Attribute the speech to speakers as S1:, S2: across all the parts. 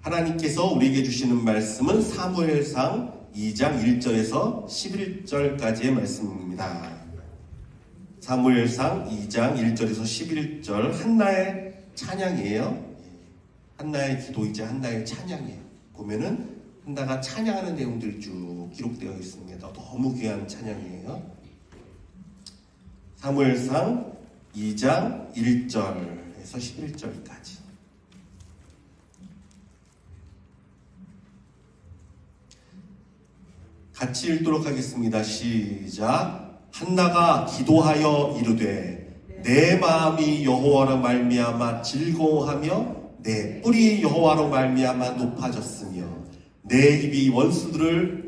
S1: 하나님께서 우리에게 주시는 말씀은 사무엘상 2장 1절에서 11절까지의 말씀입니다. 사무엘상 2장 1절에서 11절 한나의 찬양이에요. 한나의 기도이자 한나의 찬양이에요. 보면은 한나가 찬양하는 내용들이 쭉 기록되어 있습니다. 너무 귀한 찬양이에요. 사무엘상 2장 1절에서 11절까지. 같이 읽도록 하겠습니다. 시작. 한나가 기도하여 이르되 내 마음이 여호와로 말미암아 즐거워하며 내 뿔이 여호와로 말미암아 높아졌으며 내 입이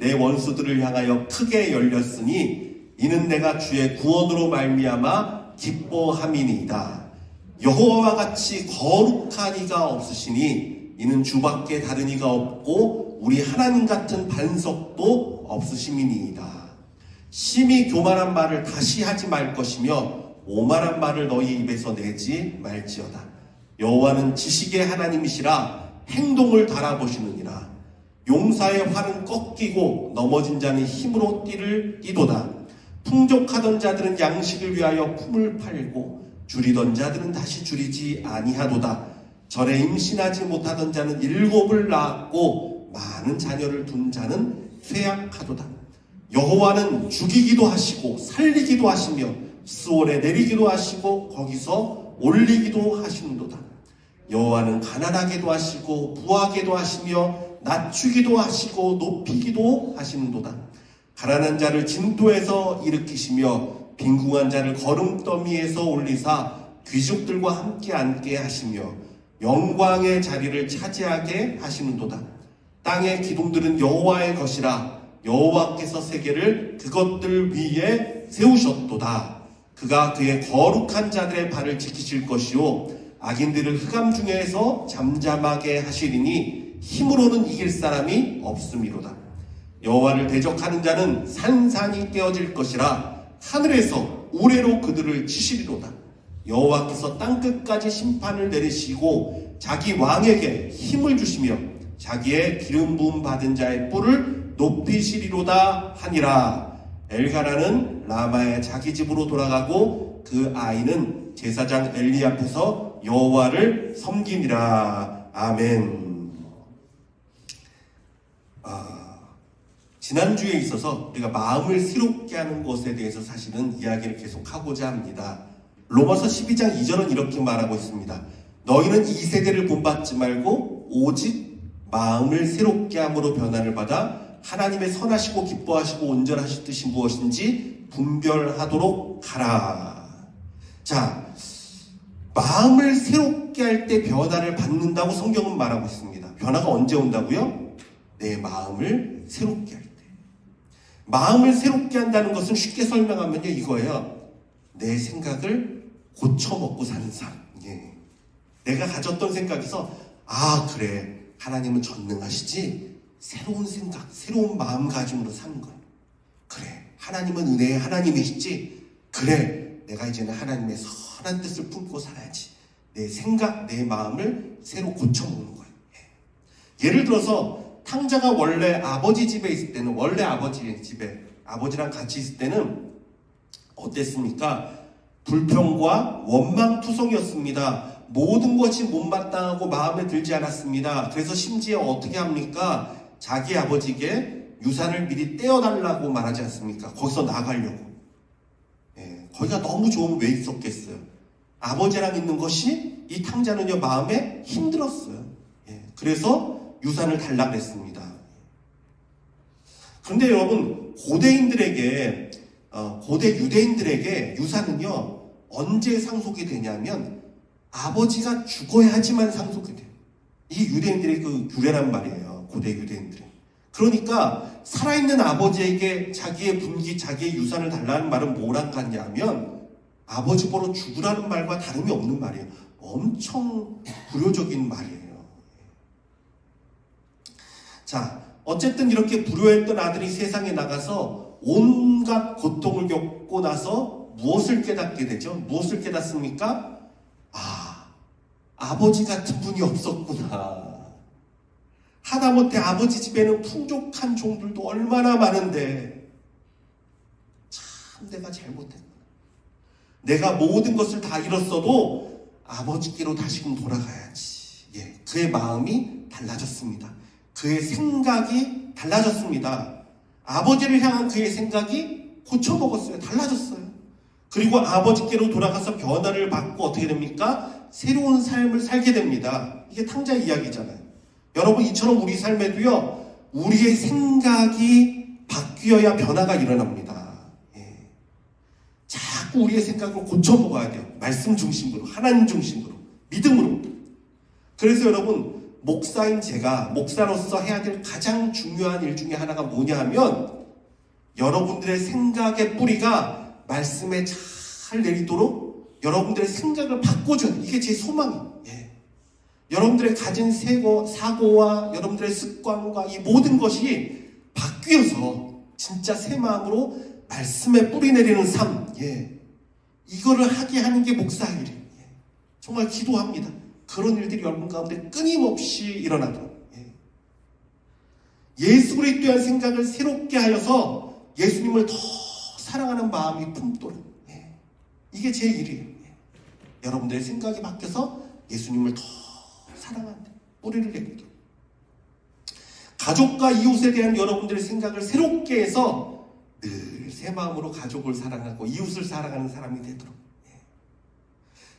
S1: 내 원수들을 향하여 크게 열렸으니 이는 내가 주의 구원으로 말미암아 기뻐함이니이다. 여호와와 같이 거룩한 이가 없으시니 이는 주밖에 다른 이가 없고 우리 하나님 같은 반석도 없으심이니이다. 심히 교만한 말을 다시 하지 말 것이며 오만한 말을 너희 입에서 내지 말지어다. 여호와는 지식의 하나님이시라 행동을 달아보시느니라. 용사의 활은 꺾이고 넘어진 자는 힘으로 뛰도다. 풍족하던 자들은 양식을 위하여 품을 팔고 줄이던 자들은 다시 줄이지 아니하도다. 전에 임신하지 못하던 자는 7을 낳았고 많은 자녀를 둔 자는 쇠약하도다. 여호와는 죽이기도 하시고 살리기도 하시며 스올에 내리기도 하시고 거기서 올리기도 하시는도다. 여호와는 가난하게도 하시고 부하게도 하시며 낮추기도 하시고 높이기도 하시는도다. 가난한 자를 진토에서 일으키시며 빈궁한 자를 거름더미에서 올리사 귀족들과 함께 앉게 하시며 영광의 자리를 차지하게 하시는도다. 땅의 기둥들은 여호와의 것이라 여호와께서 세계를 그것들 위에 세우셨도다. 그가 그의 거룩한 자들의 발을 지키실 것이요 악인들을 흑암 중에서 잠잠하게 하시리니 힘으로는 이길 사람이 없음이로다. 여호와를 대적하는 자는 산산이 깨어질 것이라 하늘에서 우레로 그들을 치시리로다. 여호와께서 땅끝까지 심판을 내리시고 자기 왕에게 힘을 주시며 자기의 기름 부음 받은 자의 뿔을 높이시리로다 하니라. 엘가나는 라마의 자기 집으로 돌아가고 그 아이는 제사장 엘리 앞에서 여호와를 섬기니라. 아멘. 지난주에 있어서 우리가 마음을 새롭게 하는 것에 대해서 사실은 이야기를 계속하고자 합니다. 로마서 12장 2절은 이렇게 말하고 있습니다. 너희는 이 세대를 본받지 말고 오직 마음을 새롭게 함으로 변화를 받아 하나님의 선하시고 기뻐하시고 온전하실 뜻이 무엇인지 분별하도록 하라. 자, 마음을 새롭게 할 때 변화를 받는다고 성경은 말하고 있습니다. 변화가 언제 온다고요? 내 마음을 새롭게 할 때. 마음을 새롭게 한다는 것은 쉽게 설명하면요 이거예요. 내 생각을 고쳐먹고 사는 삶. 예. 내가 가졌던 생각에서 그래 하나님은 전능하시지 새로운 생각, 새로운 마음가짐으로 사는 거예요. 그래 하나님은 은혜의 하나님이시지 그래 내가 이제는 하나님의 선한 뜻을 품고 살아야지. 내 생각, 내 마음을 새로 고쳐먹는 거예요. 예. 예를 들어서 탕자가 원래 아버지 집에 있을 때는 아버지랑 같이 있을 때는 어땠습니까? 불평과 원망투성이었습니다. 모든 것이 못마땅하고 마음에 들지 않았습니다. 그래서 심지어 어떻게 합니까? 자기 아버지에게 유산을 미리 떼어달라고 말하지 않습니까? 거기서 나가려고. 예, 거기가 너무 좋으면 왜 있었겠어요? 아버지랑 있는 것이 이 탕자는요 마음에 힘들었어요. 예, 그래서 유산을 달라고 했습니다. 그런데 여러분 고대 유대인들에게 유산은요 언제 상속이 되냐면 아버지가 죽어야지만 상속이 돼요. 이게 유대인들의 그 규례란 말이에요. 고대 유대인들이. 그러니까 살아있는 아버지에게 자기의 분기, 자기의 유산을 달라는 말은 뭐랑 같냐면 아버지 보러 죽으라는 말과 다름이 없는 말이에요. 엄청 불효적인 말이에요. 자, 어쨌든 이렇게 불효했던 아들이 세상에 나가서 온갖 고통을 겪고 나서 무엇을 깨닫게 되죠? 무엇을 깨닫습니까? 아버지 같은 분이 없었구나. 하다못해 아버지 집에는 풍족한 종들도 얼마나 많은데 참 내가 잘못했구나. 내가 모든 것을 다 잃었어도 아버지께로 다시금 돌아가야지. 그의 마음이 달라졌습니다. 그의 생각이 달라졌습니다. 아버지를 향한 그의 생각이 고쳐먹었어요. 달라졌어요. 그리고 아버지께로 돌아가서 변화를 받고 어떻게 됩니까? 새로운 삶을 살게 됩니다. 이게 탕자의 이야기잖아요. 여러분, 이처럼 우리 삶에도요, 우리의 생각이 바뀌어야 변화가 일어납니다. 자꾸 우리의 생각을 고쳐먹어야 돼요. 말씀 중심으로, 하나님 중심으로, 믿음으로. 그래서 여러분, 목사인 제가 목사로서 해야 될 가장 중요한 일 중에 하나가 뭐냐 하면, 여러분들의 생각의 뿌리가 말씀에 잘 내리도록 여러분들의 생각을 바꿔줘요. 이게 제 소망이에요. 여러분들의 가진 사고와 여러분들의 습관과 이 모든 것이 바뀌어서 진짜 새 마음으로 말씀에 뿌리 내리는 삶, 이거를 하게 하는 게 목사의 일이에요. 정말 기도합니다. 그런 일들이 여러분 가운데 끊임없이 일어나도록. 예수 그리스도에 대한 생각을 새롭게 하여서 예수님을 더 사랑하는 마음이 품도록. 이게 제 일이에요. 여러분들의 생각이 바뀌어서 예수님을 더 사랑하는 뿌리를 내리도록. 가족과 이웃에 대한 여러분들의 생각을 새롭게 해서 늘 새 마음으로 가족을 사랑하고 이웃을 사랑하는 사람이 되도록.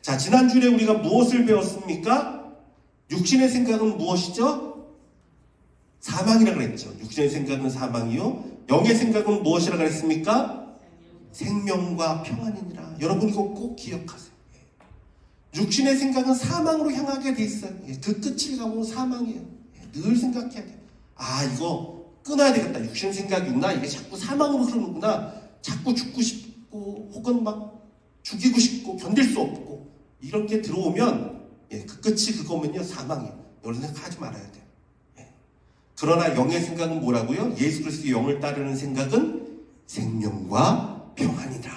S1: 자, 지난주에 우리가 무엇을 배웠습니까? 육신의 생각은 무엇이죠? 사망이라고 그랬죠. 육신의 생각은 사망이요. 영의 생각은 무엇이라고 그랬습니까? 생명과 평안이니라. 여러분 이거 꼭 기억하세요. 육신의 생각은 사망으로 향하게 돼 있어요. 그 끝을 가보면 사망이에요. 늘 생각해야 돼요. 아, 이거 끊어야 되겠다. 육신 생각이구나. 이게 자꾸 사망으로 흐르는구나. 자꾸 죽고 싶고 혹은 막 죽이고 싶고 견딜 수 없고 이런 게 들어오면 그 끝이 그거면요 사망이에요. 이런 생각하지 말아야 돼요. 그러나 영의 생각은 뭐라고요? 예수 그리스도의 영을 따르는 생각은 생명과 평안이다.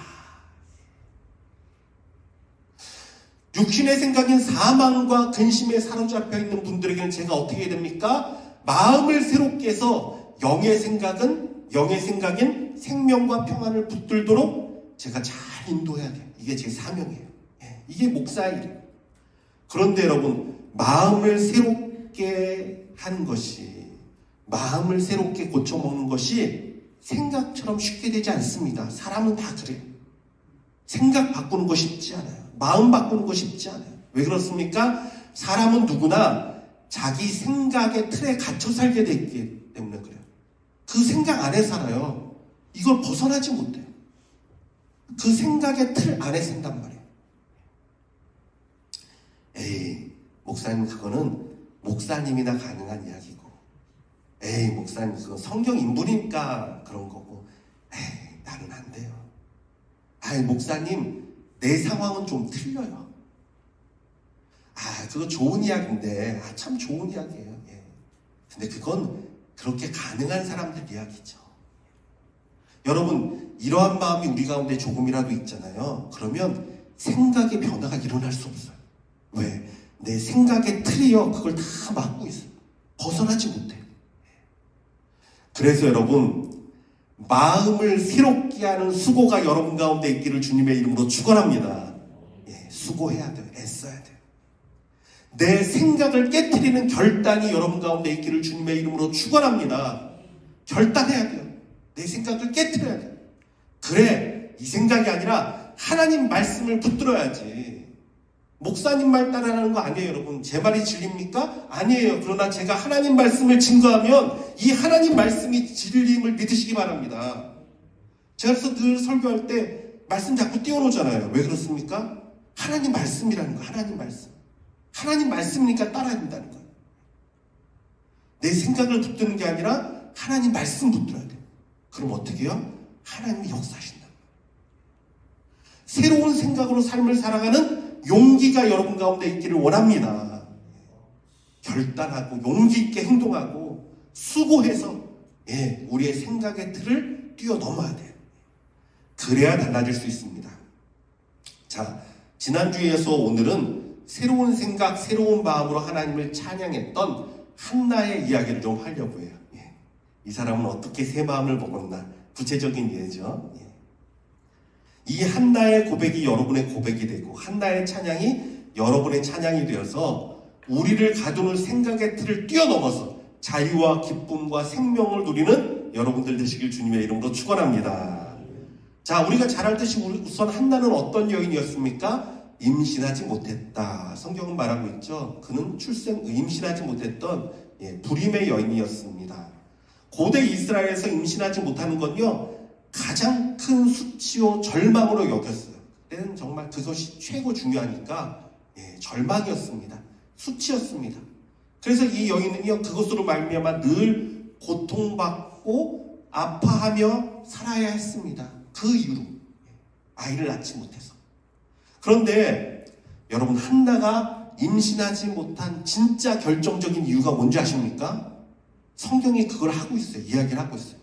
S1: 육신의 생각인 사망과 근심에 사로잡혀 있는 분들에게는 제가 어떻게 해야 됩니까? 마음을 새롭게 해서 영의 생각인 생명과 평안을 붙들도록 제가 잘 인도해야 돼요. 이게 제 사명이에요. 이게 목사의 일이에요. 그런데 여러분, 마음을 새롭게 하는 것이, 마음을 새롭게 고쳐먹는 것이 생각처럼 쉽게 되지 않습니다. 사람은 다 그래요. 생각 바꾸는 거 쉽지 않아요. 마음 바꾸는 거 쉽지 않아요. 왜 그렇습니까? 사람은 누구나 자기 생각의 틀에 갇혀 살게 되기 때문에 그래요. 그 생각 안에 살아요. 이걸 벗어나지 못해요. 그 생각의 틀 안에 산단 말이에요. 에이, 목사님 그거는 목사님이나 가능한 이야기고, 에이, 목사님 그건 성경 인물이니까 그런 거고, 에이, 나는 안 돼요. 아이, 목사님 내 상황은 좀 틀려요. 아, 그거 좋은 이야기인데, 참 좋은 이야기예요. 근데 그건 그렇게 가능한 사람들 이야기죠. 여러분, 이러한 마음이 우리 가운데 조금이라도 있잖아요. 그러면 생각의 변화가 일어날 수 없어요. 왜? 내 생각의 틀이요, 그걸 다 막고 있어요. 벗어나지 못해요. 그래서 여러분, 마음을 새롭게 하는 수고가 여러분 가운데 있기를 주님의 이름으로 축원합니다. 수고해야 돼요. 애써야 돼요. 내 생각을 깨트리는 결단이 여러분 가운데 있기를 주님의 이름으로 축원합니다. 결단해야 돼요. 내 생각을 깨트려야 돼요. 그래, 이 생각이 아니라 하나님 말씀을 붙들어야지. 목사님 말 따라하는 거 아니에요, 여러분. 제 말이 진리입니까? 아니에요. 그러나 제가 하나님 말씀을 증거하면 이 하나님 말씀이 진리임을 믿으시기 바랍니다. 제가 그래서 늘 설교할 때 말씀 자꾸 띄워놓잖아요. 왜 그렇습니까? 하나님 말씀이라는 거, 하나님 말씀. 하나님 말씀이니까 따라야 된다는 거예요. 내 생각을 붙드는 게 아니라 하나님 말씀 붙들어야 돼요. 그럼 어떻게 해요? 하나님이 역사하신다. 새로운 생각으로 삶을 살아가는 용기가 여러분 가운데 있기를 원합니다. 결단하고 용기 있게 행동하고 수고해서 우리의 생각의 틀을 뛰어넘어야 돼요. 그래야 달라질 수 있습니다. 자, 지난주에서 오늘은 새로운 생각, 새로운 마음으로 하나님을 찬양했던 한나의 이야기를 좀 하려고 해요. 예. 이 사람은 어떻게 새 마음을 먹었나, 구체적인 예죠. 예. 이 한나의 고백이 여러분의 고백이 되고 한나의 찬양이 여러분의 찬양이 되어서 우리를 가두는 생각의 틀을 뛰어넘어서 자유와 기쁨과 생명을 누리는 여러분들 되시길 주님의 이름으로 축원합니다. 자, 우리가 잘 알듯이 우선 한나는 어떤 여인이었습니까? 임신하지 못했다. 성경은 말하고 있죠. 그는 임신하지 못했던 불임의 여인이었습니다. 고대 이스라엘에서 임신하지 못하는 건요, 가장 큰 수치요 절망으로 여겼어요. 그때는 정말 그것이 최고 중요하니까 절망이었습니다. 수치였습니다. 그래서 이 여인은요, 그것으로 말미암아 늘 고통받고 아파하며 살아야 했습니다. 그 이유로 아이를 낳지 못해서. 그런데 여러분, 한나가 임신하지 못한 진짜 결정적인 이유가 뭔지 아십니까? 성경이 그걸 하고 있어요. 이야기를 하고 있어요.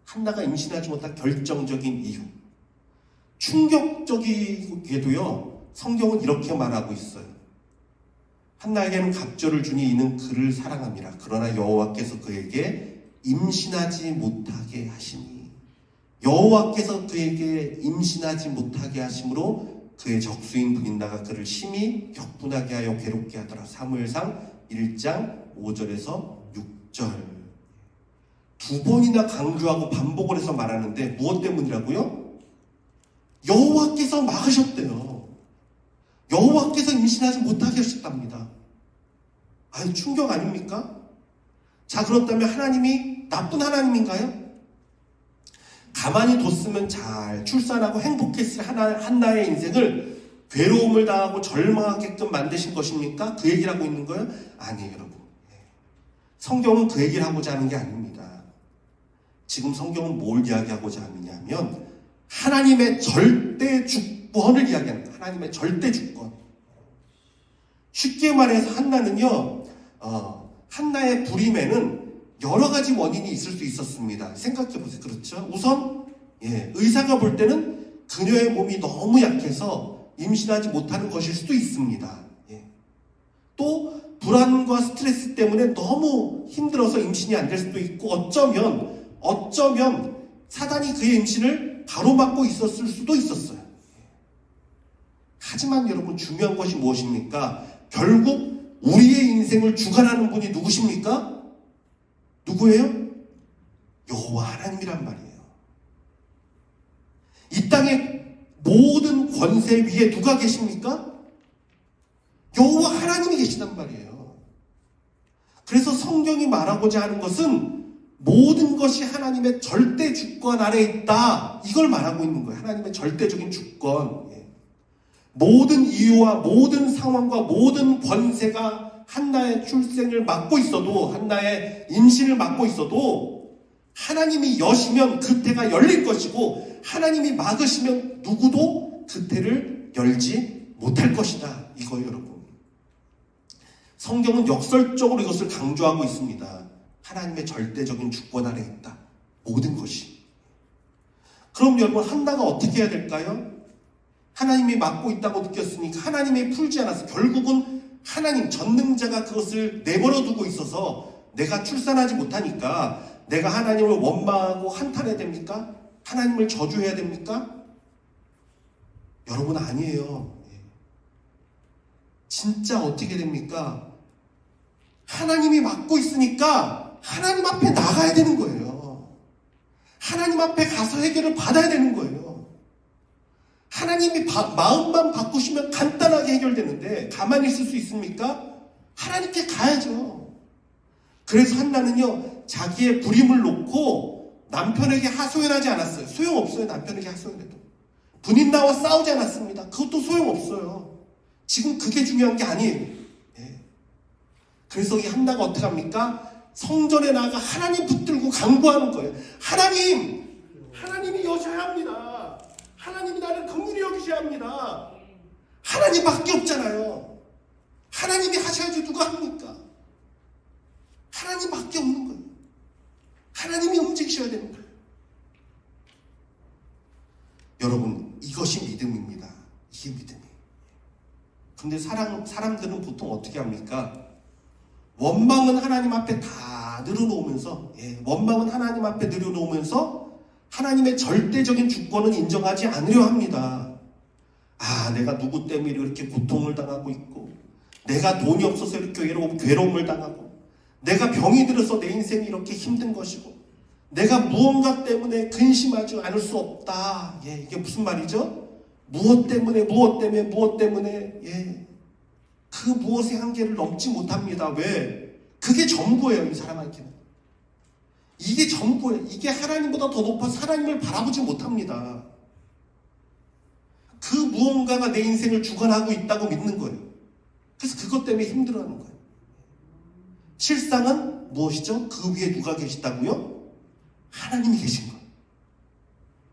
S1: 한나가 임신하지 못한 결정적인 이유. 충격적이게도요, 성경은 이렇게 말하고 있어요. 한나에게는 갑절을 주니 이는 그를 사랑함이라. 그러나 여호와께서 그에게 임신하지 못하게 하시니, 여호와께서 그에게 임신하지 못하게 하심으로 그의 적수인 브린다가 그를 심히 격분하게 하여 괴롭게 하더라. 사무엘상 1장 5절에서 6절. 두 번이나 강조하고 반복을 해서 말하는데 무엇 때문이라고요? 여호와께서 막으셨대요. 여호와께서 임신하지 못하게 하셨답니다. 아니, 충격 아닙니까? 자, 그렇다면 하나님이 나쁜 하나님인가요? 가만히 뒀으면 잘 출산하고 행복했을 한나의 인생을 괴로움을 당하고 절망하게끔 만드신 것입니까? 그 얘기를 하고 있는 거예요? 아니에요, 여러분. 성경은 그 얘기를 하고자 하는 게 아닙니다. 지금 성경은 뭘 이야기하고자 하느냐면 하나님의 절대 주권을 이야기합니다. 하나님의 절대 주권. 쉽게 말해서 한나는요, 한나의 불임에는 여러 가지 원인이 있을 수 있었습니다. 생각해 보세요. 그렇죠? 우선 의사가 볼 때는 그녀의 몸이 너무 약해서 임신하지 못하는 것일 수도 있습니다. 또 불안과 스트레스 때문에 너무 힘들어서 임신이 안 될 수도 있고, 어쩌면 사단이 그의 임신을 가로막고 있었을 수도 있었어요. 하지만 여러분, 중요한 것이 무엇입니까? 결국 우리의 인생을 주관하는 분이 누구십니까? 누구예요? 여호와 하나님이란 말이에요. 이 땅의 모든 권세 위에 누가 계십니까? 여호와 하나님이 계시단 말이에요. 그래서 성경이 말하고자 하는 것은 모든 것이 하나님의 절대 주권 아래에 있다, 이걸 말하고 있는 거예요. 하나님의 절대적인 주권. 모든 이유와 모든 상황과 모든 권세가 한나의 출생을 막고 있어도, 한나의 임신을 막고 있어도 하나님이 여시면 그 태가 열릴 것이고, 하나님이 막으시면 누구도 그 태를 열지 못할 것이다, 이거예요, 여러분. 성경은 역설적으로 이것을 강조하고 있습니다. 하나님의 절대적인 주권 아래에 있다, 모든 것이. 그럼 여러분, 한나가 어떻게 해야 될까요? 하나님이 막고 있다고 느꼈으니까 하나님이 풀지 않아서 결국은 하나님, 전능자가 그것을 내버려 두고 있어서 내가 출산하지 못하니까 내가 하나님을 원망하고 한탄해야 됩니까? 하나님을 저주해야 됩니까? 여러분, 아니에요. 진짜 어떻게 됩니까? 하나님이 막고 있으니까 하나님 앞에 나가야 되는 거예요. 하나님 앞에 가서 해결을 받아야 되는 거예요. 하나님이 마음만 바꾸시면 간단하게 해결되는데 가만히 있을 수 있습니까? 하나님께 가야죠. 그래서 한나는요, 자기의 불임을 놓고 남편에게 하소연하지 않았어요. 소용없어요. 남편에게 하소연해도. 분인 나와 싸우지 않았습니다. 그것도 소용없어요. 지금 그게 중요한 게 아니에요. 그래서 이 한나가 어떻게 합니까? 성전에 나가 하나님 붙들고 간구하는 거예요. 하나님이 여셔야 합니다. 하나님이 나를 긍휼히 여기셔야 합니다. 하나님밖에 없잖아요. 하나님이 하셔야지 누가 합니까? 하나님밖에 없는 거예요. 하나님이 움직이셔야 되는 거예요. 여러분, 이것이 믿음입니다. 이게 믿음이에요. 근데 사람들은 보통 어떻게 합니까? 원망은 하나님 앞에 다 늘어놓으면서, 원망은 하나님 앞에 늘어놓으면서 하나님의 절대적인 주권은 인정하지 않으려 합니다. 아, 내가 누구 때문에 이렇게 고통을 당하고 있고, 내가 돈이 없어서 이렇게 괴로움을 당하고, 내가 병이 들어서 내 인생이 이렇게 힘든 것이고, 내가 무언가 때문에 근심하지 않을 수 없다. 이게 무슨 말이죠? 무엇 때문에 그 무엇의 한계를 넘지 못합니다. 왜? 그게 전부예요, 이 사람한테는. 이게 전부예요. 이게 하나님보다 더 높아서 하나님을 바라보지 못합니다. 그 무언가가 내 인생을 주관하고 있다고 믿는 거예요. 그래서 그것 때문에 힘들어하는 거예요. 실상은 무엇이죠? 그 위에 누가 계시다고요? 하나님이 계신 거예요.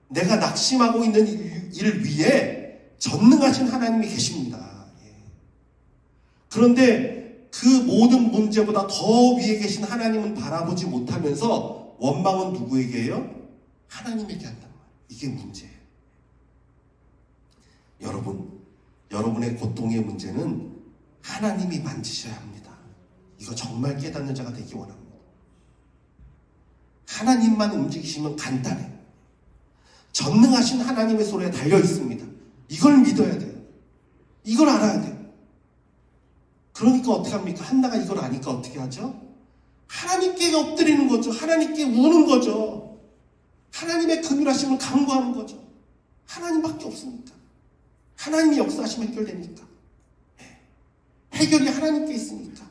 S1: 내가 낙심하고 있는 일 위에 전능하신 하나님이 계십니다. 그런데 그 모든 문제보다 더 위에 계신 하나님은 바라보지 못하면서 원망은 누구에게요? 하나님에게 한단 말이에요. 이게 문제예요. 여러분의 고통의 문제는 하나님이 만지셔야 합니다. 이거 정말 깨닫는 자가 되기 원합니다. 하나님만 움직이시면 간단해요. 전능하신 하나님의 손에 달려 있습니다. 이걸 믿어야 돼요. 이걸 알아야 돼요. 그러니까 어떻게 합니까? 한나가 이걸 아니까 어떻게 하죠? 하나님께 엎드리는 거죠. 하나님께 우는 거죠. 하나님의 긍휼하심을 간구하는 거죠. 하나님밖에 없으니까. 하나님이 역사하시면 해결되니까. 해결이 하나님께 있으니까.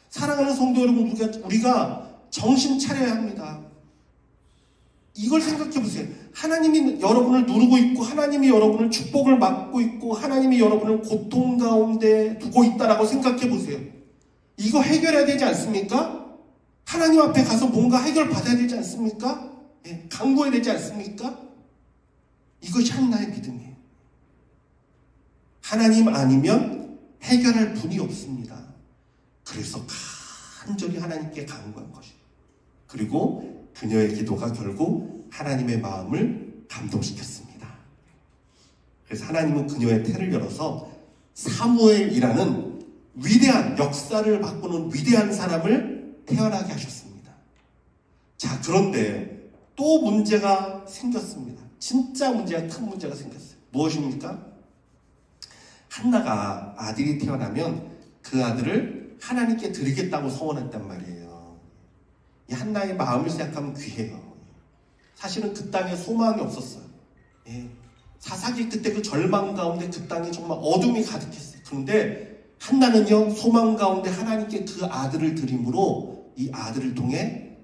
S1: 사랑하는 성도 여러분, 우리가 정신 차려야 합니다. 이걸 생각해 보세요. 하나님이 여러분을 누르고 있고, 하나님이 여러분을 축복을 막고 있고, 하나님이 여러분을 고통 가운데 두고 있다라고 생각해 보세요. 이거 해결해야 되지 않습니까? 하나님 앞에 가서 뭔가 해결 받아야 되지 않습니까? 간구해야 되지 않습니까? 이것이 한나의 믿음이에요. 하나님 아니면 해결할 분이 없습니다. 그래서 간절히 하나님께 간구한 것이에요. 그리고 그녀의 기도가 결국 하나님의 마음을 감동시켰습니다. 그래서 하나님은 그녀의 태를 열어서 사무엘이라는 위대한 역사를 바꾸는 위대한 사람을 태어나게 하셨습니다. 자, 그런데 또 문제가 생겼습니다. 진짜 문제가, 큰 문제가 생겼어요. 무엇입니까? 한나가 아들이 태어나면 그 아들을 하나님께 드리겠다고 서원했단 말이에요. 이 한나의 마음을 생각하면 귀해요. 사실은 그 땅에 소망이 없었어요. 사사기 그때 그 절망 가운데 그 땅에 정말 어둠이 가득했어요. 그런데 한나는요, 소망 가운데 하나님께 그 아들을 드림으로 이 아들을 통해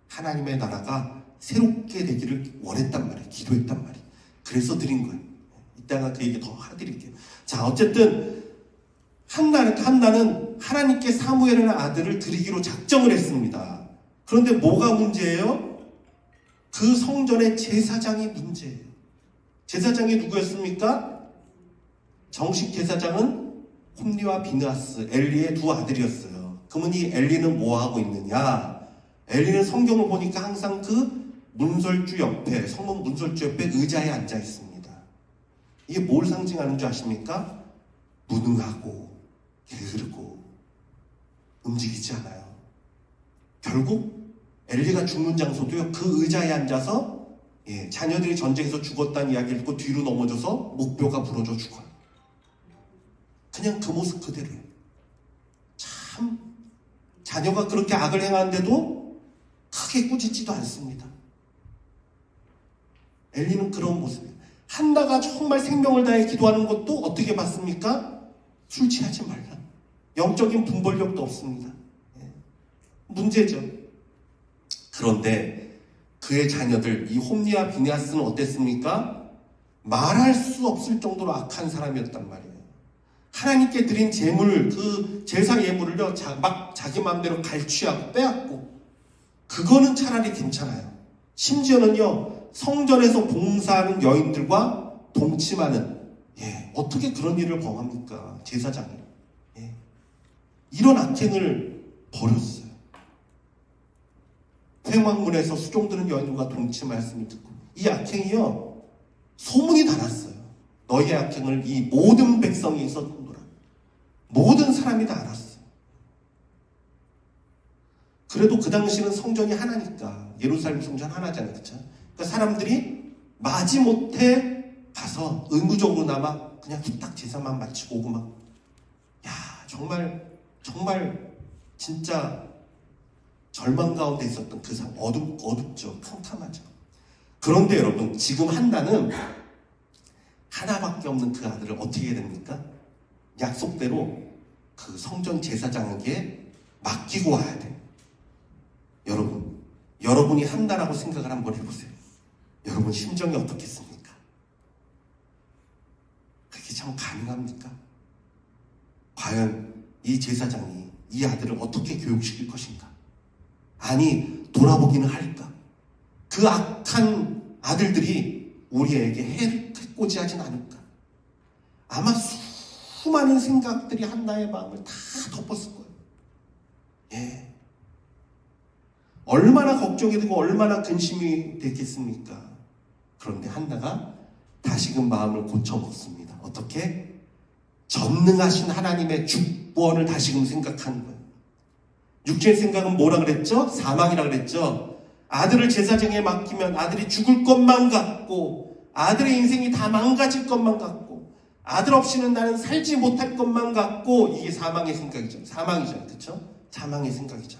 S1: 하나님의 나라가 새롭게 되기를 원했단 말이에요. 기도했단 말이에요. 그래서 드린 거예요. 이따가 그 얘기 더 해드릴게요. 자, 어쨌든 한나는 하나님께 사무엘이라는 아들을 드리기로 작정을 했습니다. 그런데 뭐가 문제예요? 그 성전의 제사장이 문제예요. 제사장이 누구였습니까? 정식 제사장은 홈리와 비느하스, 엘리의 두 아들이었어요. 그러면 이 엘리는 뭐 하고 있느냐? 엘리는 성경을 보니까 항상 그 문설주 옆에, 성문 문설주 옆에 의자에 앉아 있습니다. 이게 뭘 상징하는 줄 아십니까? 무능하고 게으르고 움직이지 않아요. 결국 엘리가 죽는 장소도요, 그 의자에 앉아서 자녀들이 전쟁에서 죽었다는 이야기를 듣고 뒤로 넘어져서 목뼈가 부러져 죽어요. 그냥 그 모습 그대로예요. 참 자녀가 그렇게 악을 행하는데도 크게 꾸짖지도 않습니다. 엘리는 그런 모습이에요. 한나가 정말 생명을 다해 기도하는 것도 어떻게 봤습니까? 술 취하지 말라. 영적인 분별력도 없습니다. 문제죠. 그런데 그의 자녀들, 이 홈리와 비느하스는 어땠습니까? 말할 수 없을 정도로 악한 사람이었단 말이에요. 하나님께 드린 제물, 그 제사 예물을요, 막 자기 마음대로 갈취하고 빼앗고, 그거는 차라리 괜찮아요. 심지어는요, 성전에서 봉사하는 여인들과 동침하는, 어떻게 그런 일을 범합니까? 제사장이. 이런 악행을 벌였어요. 회막문에서 수종드는 여인들과 동침할 말씀을 듣고, 이 악행이요, 소문이 다 났어요. 너희의 악행을 이 모든 백성이 있었노라. 모든 사람이 다 알았어요. 그래도 그 당시는 성전이 하나니까 예루살렘 성전 하나잖아요, 그렇죠? 그러니까 사람들이 마지못해 가서 의무적으로나마 그냥 후딱 제사만 마치고 오고 막, 야 정말 진짜 절망 가운데 있었던 그 삶, 어둡죠, 캄캄하죠. 그런데 여러분, 지금 한나는 하나밖에 없는 그 아들을 어떻게 해야 됩니까? 약속대로 그 성전 제사장에게 맡기고 와야 돼. 여러분이 한다라고 생각을 한번 해보세요. 여러분 심정이 어떻겠습니까? 그게 참 가능합니까? 과연 이 제사장이 이 아들을 어떻게 교육시킬 것인가? 아니, 돌아보기는 할까? 그 악한 아들들이 우리에게 해코지 하진 않을까? 아마 수많은 생각들이 한나의 마음을 다 덮었을 거예요. 예. 얼마나 걱정이 되고 얼마나 근심이 됐겠습니까? 그런데 한나가 다시금 마음을 고쳐먹습니다. 어떻게? 전능하신 하나님의 주권을 다시금 생각하는 거예요. 육체의 생각은 뭐라 그랬죠? 사망이라 그랬죠? 아들을 제사장에 맡기면 아들이 죽을 것만 같고 아들의 인생이 다 망가질 것만 같고 아들 없이는 나는 살지 못할 것만 같고, 이게 사망의 생각이죠. 사망이죠. 그렇죠? 사망의 생각이죠.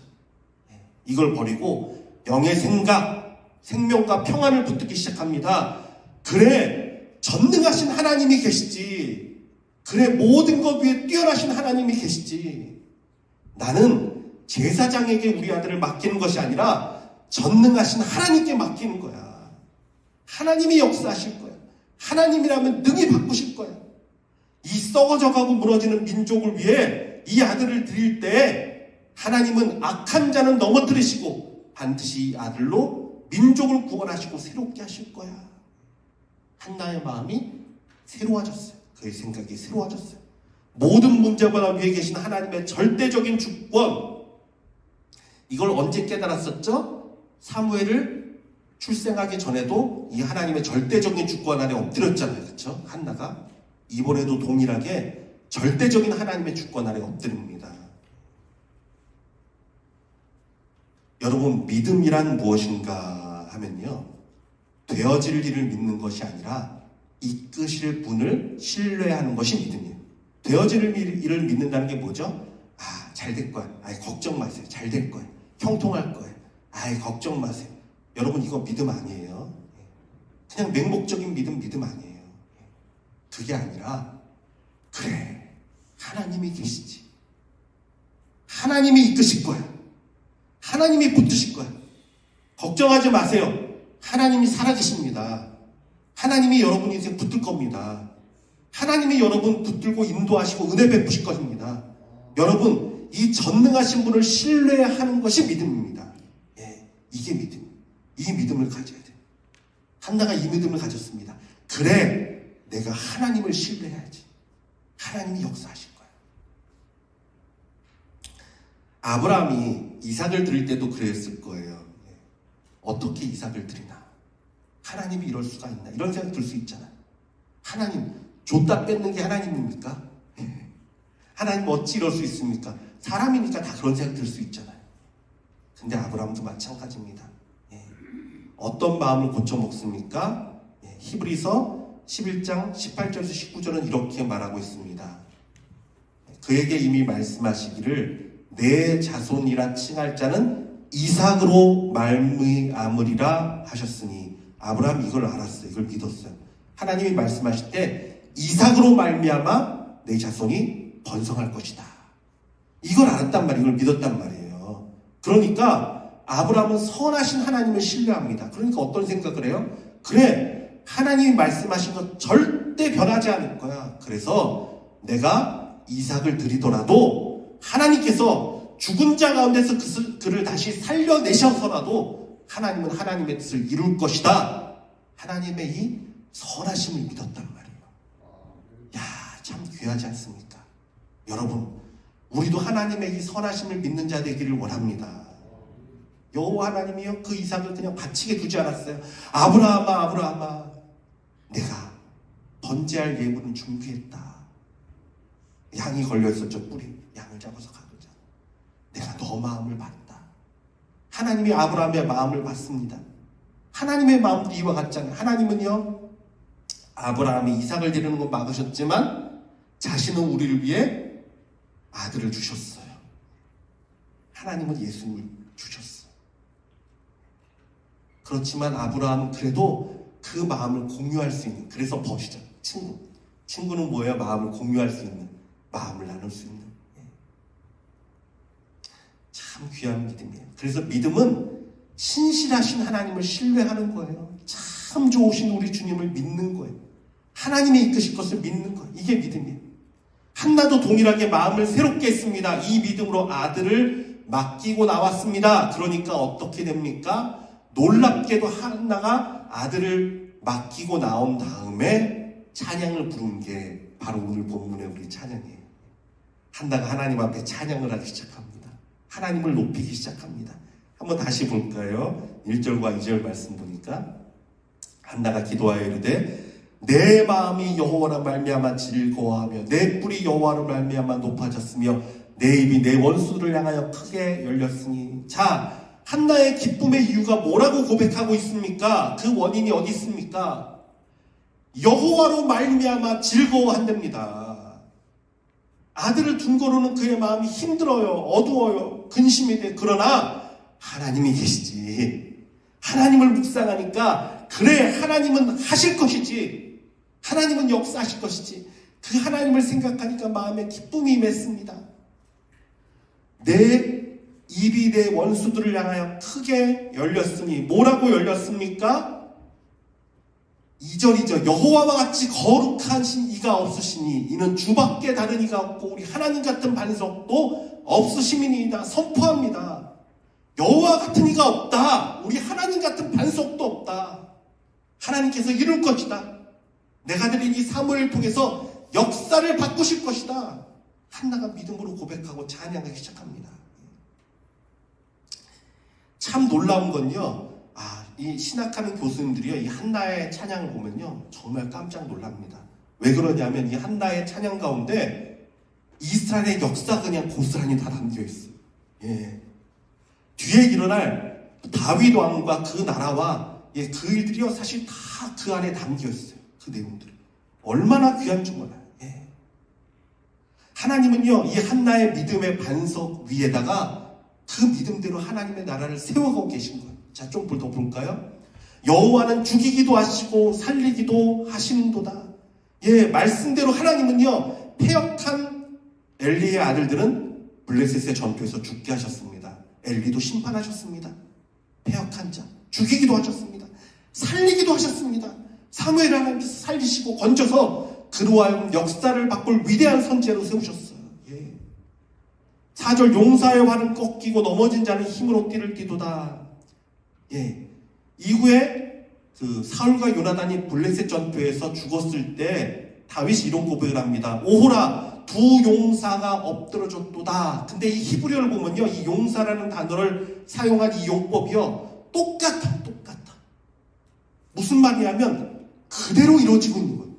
S1: 이걸 버리고 영의 생각, 생명과 평안을 붙들기 시작합니다. 그래, 전능하신 하나님이 계시지. 그래, 모든 것 위에 뛰어나신 하나님이 계시지. 나는 제사장에게 우리 아들을 맡기는 것이 아니라 전능하신 하나님께 맡기는 거야. 하나님이 역사하실 거야. 하나님이라면 능히 바꾸실 거야. 이 썩어져가고 무너지는 민족을 위해 이 아들을 드릴 때 하나님은 악한 자는 넘어뜨리시고 반드시 이 아들로 민족을 구원하시고 새롭게 하실 거야. 한나의 마음이 새로워졌어요. 그의 생각이 새로워졌어요. 모든 문제보다 위에 계신 하나님의 절대적인 주권, 이걸 언제 깨달았었죠? 사무엘을 출생하기 전에도 이 하나님의 절대적인 주권 아래 엎드렸잖아요. 그렇죠? 한나가 이번에도 동일하게 절대적인 하나님의 주권 아래 엎드립니다. 여러분, 믿음이란 무엇인가 하면요, 되어질 일을 믿는 것이 아니라 이끄실 분을 신뢰하는 것이 믿음이에요. 되어질 일을 믿는다는 게 뭐죠? 잘 될 거야. 걱정 마세요. 잘 될 거야. 형통할 거야. 걱정 마세요. 여러분, 이거 믿음 아니에요. 그냥 맹목적인 믿음 아니에요. 그게 아니라, 그래, 하나님이 계시지. 하나님이 이끄실 거야. 하나님이 붙드실 거야. 걱정하지 마세요. 하나님이 살아계십니다. 하나님이 여러분 인생 붙들 겁니다. 하나님이 여러분 붙들고 인도하시고 은혜 베푸실 것입니다. 여러분, 이 전능하신 분을 신뢰하는 것이 믿음입니다. 예, 이게 믿음. 이 믿음을 가져야 돼요. 한나가 이 믿음을 가졌습니다. 그래, 내가 하나님을 신뢰해야지. 하나님이 역사하실 거야. 아브라함이 이삭을 드릴 때도 그랬을 거예요. 어떻게 이삭을 드리나? 하나님이 이럴 수가 있나? 이런 생각 들 수 있잖아요. 하나님, 줬다 뺏는 게 하나님입니까? 하나님 어찌 이럴 수 있습니까? 사람이니까 다 그런 생각 들 수 있잖아요. 근데 아브라함도 마찬가지입니다. 어떤 마음을 고쳐 먹습니까? 히브리서 11장 18절에서 19절은 이렇게 말하고 있습니다. 그에게 이미 말씀하시기를 내 자손이라 칭할 자는 이삭으로 말미암으리라 하셨으니, 아브라함이 이걸 알았어요. 이걸 믿었어요. 하나님이 말씀하실 때 이삭으로 말미암아 내 자손이 번성할 것이다. 이걸 알았단 말이에요. 이걸 믿었단 말이에요. 그러니까 아브라함은 선하신 하나님을 신뢰합니다. 그러니까 어떤 생각을 해요? 그래, 하나님이 말씀하신 것 절대 변하지 않을 거야. 그래서 내가 이삭을 드리더라도 하나님께서 죽은 자 가운데서 그를 다시 살려내셔서라도 하나님은 하나님의 뜻을 이룰 것이다. 하나님의 이 선하심을 믿었단 말이에요. 야, 참 귀하지 않습니까? 여러분, 우리도 하나님의 이 선하심을 믿는 자 되기를 원합니다. 여호와 하나님이요, 그 이삭을 그냥 바치게 두지 않았어요. 아브라함아, 내가 번제할 예물은 준비했다. 양이 걸려있었죠. 뿔이. 양을 잡아서 가보자. 내가 너 마음을 봤다. 하나님이 아브라함의 마음을 봤습니다. 하나님의 마음도 이와 같잖아요. 하나님은요, 아브라함이 이삭을 드리는 건 막으셨지만 자신은 우리를 위해 아들을 주셨어요. 하나님은 예수님을 주셨어요. 그렇지만 아브라함은 그래도 그 마음을 공유할 수 있는, 그래서 버시죠. 친구는 뭐예요? 마음을 공유할 수 있는, 마음을 나눌 수 있는. 참 귀한 믿음이에요. 그래서 믿음은 신실하신 하나님을 신뢰하는 거예요. 참 좋으신 우리 주님을 믿는 거예요. 하나님이 이끄실 것을 믿는 거예요. 이게 믿음이에요. 한나도 동일하게 마음을 새롭게 했습니다. 이 믿음으로 아들을 맡기고 나왔습니다. 그러니까 어떻게 됩니까? 놀랍게도 한나가 아들을 맡기고 나온 다음에 찬양을 부른 게 바로 오늘 본문의 우리 찬양이에요. 한나가 하나님 앞에 찬양을 하기 시작합니다. 하나님을 높이기 시작합니다. 한번 다시 볼까요? 1절과 2절 말씀 보니까 한나가 기도하여 이르되 내 마음이 여호와라 말미암아 즐거워하며 내 뿔이 여호와로 말미암아 높아졌으며 내 입이 내 원수들을 향하여 크게 열렸으니. 자, 한나의 기쁨의 이유가 뭐라고 고백하고 있습니까? 그 원인이 어디 있습니까? 여호와로 말미암아 즐거워한답니다. 아들을 둔 거로는 그의 마음이 힘들어요. 어두워요. 근심이 돼. 그러나 하나님이 계시지. 하나님을 묵상하니까 그래, 하나님은 하실 것이지. 하나님은 역사하실 것이지. 그 하나님을 생각하니까 마음에 기쁨이 임했습니다. 내 입이 내 원수들을 향하여 크게 열렸으니. 뭐라고 열렸습니까? 2절이죠. 여호와와 같이 거룩한 이가 없으시니 이는 주밖에 다른 이가 없고 우리 하나님 같은 반석도 없으심이니이다. 선포합니다. 여호와 같은 이가 없다. 우리 하나님 같은 반석도 없다. 하나님께서 이룰 것이다. 내가 드린 이 사무엘을 통해서 역사를 바꾸실 것이다. 한나가 믿음으로 고백하고 찬양하기 시작합니다. 참 놀라운 건요, 이 신학하는 교수님들이요, 이 한나의 찬양을 보면요 정말 깜짝 놀랍니다. 왜 그러냐면 이 한나의 찬양 가운데 이스라엘의 역사가 그냥 고스란히 다 담겨 있어요. 뒤에 일어날 다윗 왕과 그 나라와 그 일들이요 사실 다 그 안에 담겨 있어요. 그 내용들이 얼마나 귀한 줄 몰라요. 하나님은요 이 한나의 믿음의 반석 위에다가 그 믿음대로 하나님의 나라를 세워가고 계신 거예요. 자, 좀 더 볼까요? 여호와는 죽이기도 하시고 살리기도 하시는도다. 말씀대로 하나님은요 패역한 엘리의 아들들은 블레셋의 전투에서 죽게 하셨습니다. 엘리도 심판하셨습니다. 패역한 자 죽이기도 하셨습니다. 살리기도 하셨습니다. 사무엘 하나님께서 살리시고 건져서 그로 하여금 역사를 바꿀 위대한 선지자로 세우셨어요. 4절 용사의 활은 꺾이고 넘어진 자는 힘으로 띠를 띠도다. 이후에 그 사울과 요나단이 블레셋 전투에서 죽었을 때 다윗이 이런 고백을 합니다. 오호라 두 용사가 엎드러졌도다. 근데 이 히브리어를 보면요 이 용사라는 단어를 사용한 이 용법이요 똑같아. 무슨 말이냐면 그대로 이루어지고 있는 거예요.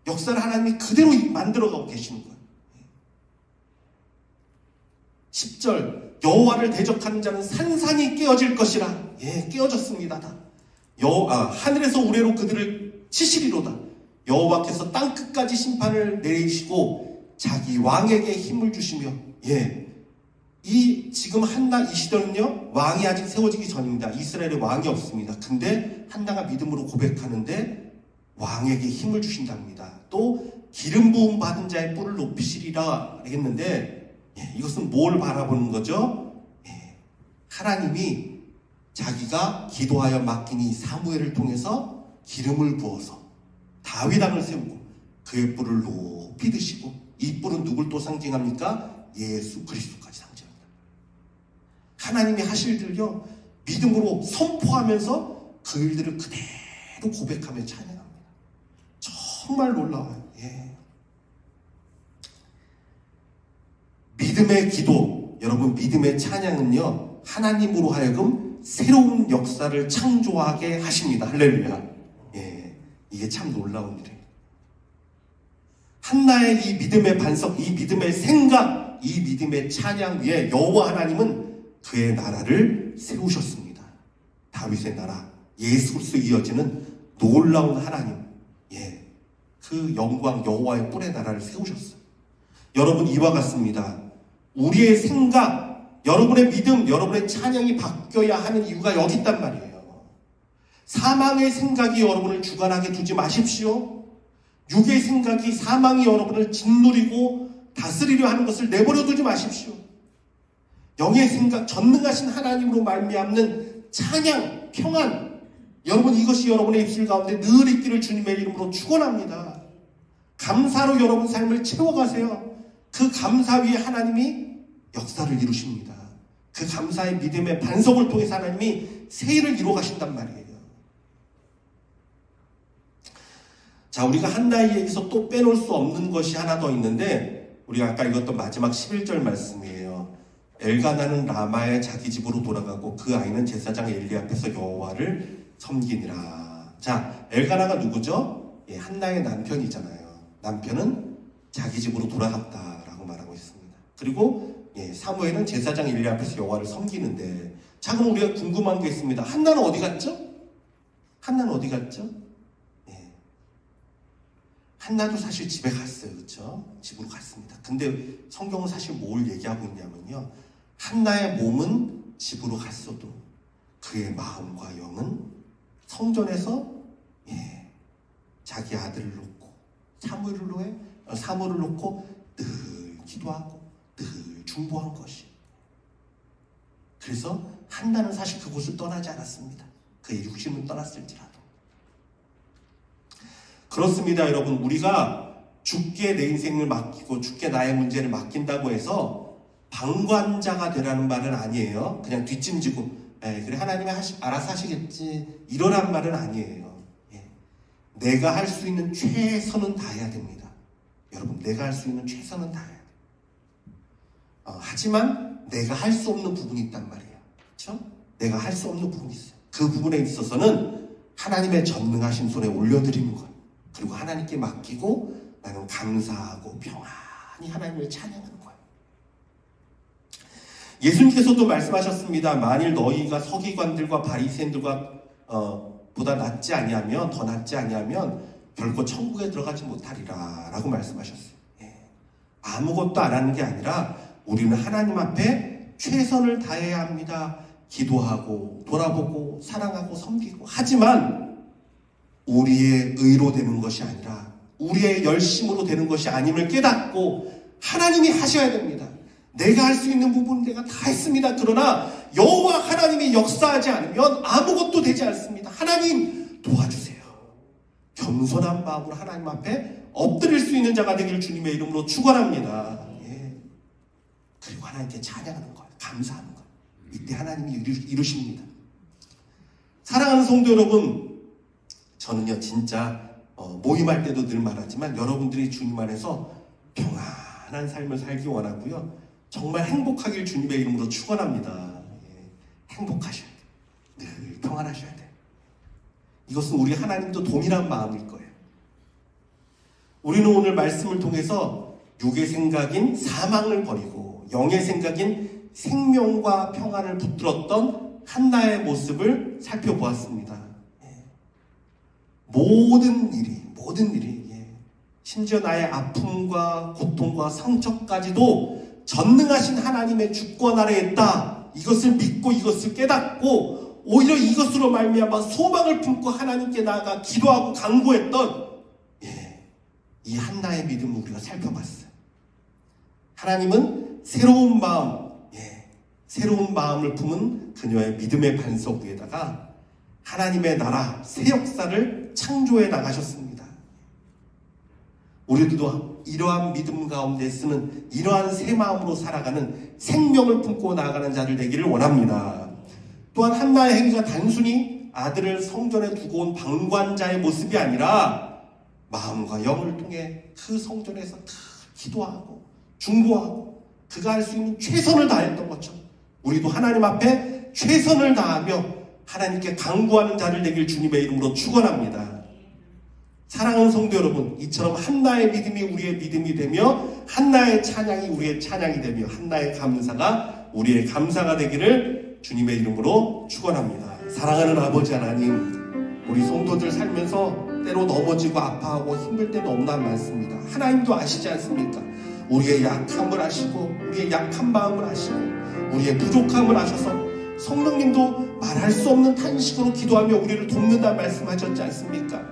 S1: 역사를 하나님이 그대로 만들어가고 계시는 거예요. 10절 여호와를 대적하는 자는 산산이 깨어질 것이라. 깨어졌습니다. 다. 하늘에서 우레로 그들을 치시리로다. 여호와께서 땅 끝까지 심판을 내리시고 자기 왕에게 힘을 주시며. 이 지금 한나 이 시대는요 왕이 아직 세워지기 전입니다. 이스라엘에 왕이 없습니다. 근데 한나가 믿음으로 고백하는데 왕에게 힘을 주신답니다. 또 기름 부음 받은 자의 뿔을 높이시리라 했는데 이것은 뭘 바라보는 거죠? 하나님이 자기가 기도하여 맡긴 이 사무엘을 통해서 기름을 부어서 다윗 왕을 세우고 그의 뿔을 높이 드시고, 이 뿔은 누굴 또 상징합니까? 예수 그리스도까지 상징합니다. 하나님이 하실 일들요 믿음으로 선포하면서 그 일들을 그대로 고백하며 찬양합니다. 정말 놀라워요. 믿음의 기도, 여러분 믿음의 찬양은요 하나님으로 하여금 새로운 역사를 창조하게 하십니다. 할렐루야. 이게 참 놀라운 일이에요. 한나의 이 믿음의 반석, 이 믿음의 생각, 이 믿음의 찬양 위에 여호와 하나님은 그의 나라를 세우셨습니다. 다윗의 나라, 예수 그리스도에 이어지는 놀라운 하나님, 그 영광 여호와의 뿔의 나라를 세우셨어요. 여러분, 이와 같습니다. 우리의 생각, 여러분의 믿음, 여러분의 찬양이 바뀌어야 하는 이유가 여기 있단 말이에요. 사망의 생각이 여러분을 주관하게 두지 마십시오. 육의 생각이 사망이 여러분을 짓누리고 다스리려 하는 것을 내버려 두지 마십시오. 영의 생각, 전능하신 하나님으로 말미암는 찬양, 평안, 여러분, 이것이 여러분의 입술 가운데 늘 있기를 주님의 이름으로 축원합니다. 감사로 여러분 삶을 채워가세요. 그 감사 위에 하나님이 역사를 이루십니다. 그 감사의 믿음의 반석을 통해서 하나님이 새 일을 이루어 가신단 말이에요. 자, 우리가 한나의 얘기에서 또 빼놓을 수 없는 것이 하나 더 있는데, 우리가 아까 읽었던 마지막 11절 말씀이에요. 엘가나는 라마의 자기 집으로 돌아가고 그 아이는 제사장 엘리 앞에서 여호와를 섬기니라. 자, 엘가나가 누구죠? 한나의 남편이잖아요. 남편은 자기 집으로 돌아갔다라고 말하고 있습니다. 그리고 사무엘은 제사장 엘리 앞에서 여호와를 섬기는데, 자, 그럼 우리가 궁금한 게 있습니다. 한나는 어디 갔죠? 한나는 어디 갔죠? 한나도 사실 집에 갔어요. 그렇죠? 집으로 갔습니다. 근데 성경은 사실 뭘 얘기하고 있냐면요, 한나의 몸은 집으로 갔어도 그의 마음과 영은 성전에서 자기 아들을 놓고 사무엘을 놓고 늘 기도하고 늘 중보한 것이. 그래서 한나는 사실 그곳을 떠나지 않았습니다. 그의 육신은 떠났을지라도. 그렇습니다, 여러분. 우리가 주께 내 인생을 맡기고 주께 나의 문제를 맡긴다고 해서 방관자가 되라는 말은 아니에요. 그냥 뒷짐지고 그래, 하나님이 알아서 하시겠지, 이러란 말은 아니에요. 내가 할 수 있는 최선은 다해야 됩니다. 여러분, 내가 할 수 있는 최선은 다해야 돼요. 하지만 내가 할 수 없는 부분이 있단 말이에요. 그렇죠? 내가 할 수 없는 부분이 있어요. 그 부분에 있어서는 하나님의 전능하신 손에 올려드리는 것, 그리고 하나님께 맡기고 나는 감사하고 평안히 하나님을 찬양하는 거예요. 예수님께서도 말씀하셨습니다. 만일 너희가 서기관들과 바리새인들과 보다 낫지 아니하면, 더 낫지 아니하면 결코 천국에 들어가지 못하리라 라고 말씀하셨어요. 아무것도 안 하는 게 아니라 우리는 하나님 앞에 최선을 다해야 합니다. 기도하고 돌아보고 사랑하고 섬기고. 하지만 우리의 의로 되는 것이 아니라 우리의 열심으로 되는 것이 아님을 깨닫고 하나님이 하셔야 됩니다. 내가 할 수 있는 부분은 내가 다 했습니다. 그러나 여호와 하나님이 역사하지 않으면 아무것도 되지 않습니다. 하나님 도와주세요. 겸손한 마음으로 하나님 앞에 엎드릴 수 있는 자가 되기를 주님의 이름으로 축원합니다. 그리고 하나님께 찬양하는 거예요. 감사하는 거예요. 이때 하나님이 이루십니다. 사랑하는 성도 여러분, 저는요 진짜 모임할 때도 늘 말하지만 여러분들이 주님 안에서 평안한 삶을 살기 원하고요, 정말 행복하길 주님의 이름으로 축원합니다. 행복하셔야 돼요. 늘 평안하셔야 돼요. 이것은 우리 하나님도 동일한 마음일 거예요. 우리는 오늘 말씀을 통해서 육의 생각인 사망을 버리고 영의 생각인 생명과 평안을 붙들었던 한나의 모습을 살펴보았습니다. 모든 일이 심지어 나의 아픔과 고통과 상처까지도 전능하신 하나님의 주권 아래에 있다. 이것을 믿고 이것을 깨닫고 오히려 이것으로 말미암아 소망을 품고 하나님께 나아가 기도하고 간구했던 이 한나의 믿음을 우리가 살펴봤어요. 하나님은 새로운 마음을 품은 그녀의 믿음의 반석 위에다가 하나님의 나라 새 역사를 창조해 나가셨습니다. 우리들도 이러한 믿음 가운데 쓰는 이러한 새 마음으로 살아가는 생명을 품고 나아가는 자들 되기를 원합니다. 또한 한나의 행위가 단순히 아들을 성전에 두고 온 방관자의 모습이 아니라 마음과 영을 통해 그 성전에서 기도하고 중보하고 그가 할 수 있는 최선을 다했던 것처럼 우리도 하나님 앞에 최선을 다하며 하나님께 간구하는 자를 되길 주님의 이름으로 축원합니다. 사랑하는 성도 여러분, 이처럼 한나의 믿음이 우리의 믿음이 되며 한나의 찬양이 우리의 찬양이 되며 한나의 감사가 우리의 감사가 되기를 주님의 이름으로 축원합니다. 사랑하는 아버지 하나님, 우리 성도들 살면서 때로 넘어지고 아파하고 힘들 때 너무나 많습니다. 하나님도 아시지 않습니까? 우리의 약함을 아시고 우리의 약한 마음을 아시고 우리의 부족함을 아셔서 성령님도 말할 수 없는 탄식으로 기도하며 우리를 돕는다 말씀하셨지 않습니까?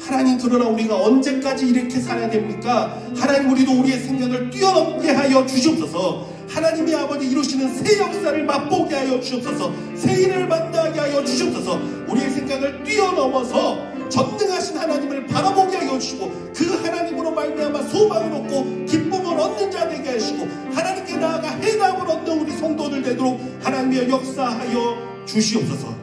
S1: 하나님, 그러나 우리가 언제까지 이렇게 살아야 됩니까? 하나님, 우리도 우리의 생각을 뛰어넘게 하여 주시옵소서. 하나님이 아버지 이루시는 새 역사를 맛보게 하여 주시옵소서. 새 일을 만나게 하여 주시옵소서. 우리의 생각을 뛰어넘어서 전능하신 하나님을 바라보게 하여 주시고 그 하나님으로 말미암아 소망을 얻고 기쁨을 얻는 자 되게 하시고 하나님께 나아가 해답을 얻는 우리 성도들 되도록 하나님의 역사하여 주시옵소서.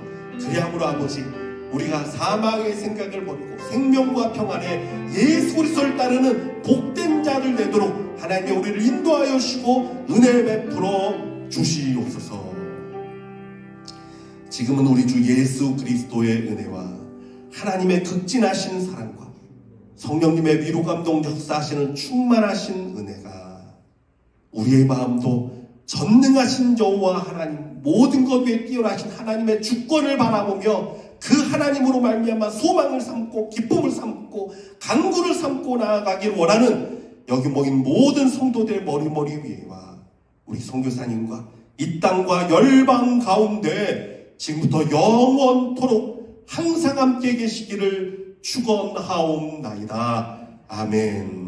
S1: 그리함으로 아버지, 우리가 사망의 생각을 버리고 생명과 평안에 예수 그리스도를 따르는 복된 자들 되도록 하나님이 우리를 인도하여 주시고 은혜 베풀어 주시옵소서. 지금은 우리 주 예수 그리스도의 은혜와 하나님의 극진하신 사랑과 성령님의 위로 감동 역사하시는 충만하신 은혜가 우리의 마음도 전능하신 여호와 하나님, 모든 것 위에 뛰어나신 하나님의 주권을 바라보며 그 하나님으로 말미암아 소망을 삼고 기쁨을 삼고 간구를 삼고 나아가기를 원하는 여기 모인 모든 성도들의 머리 위에와 우리 선교사님과 이 땅과 열방 가운데 지금부터 영원토록 항상 함께 계시기를 축원하옵나이다. 아멘.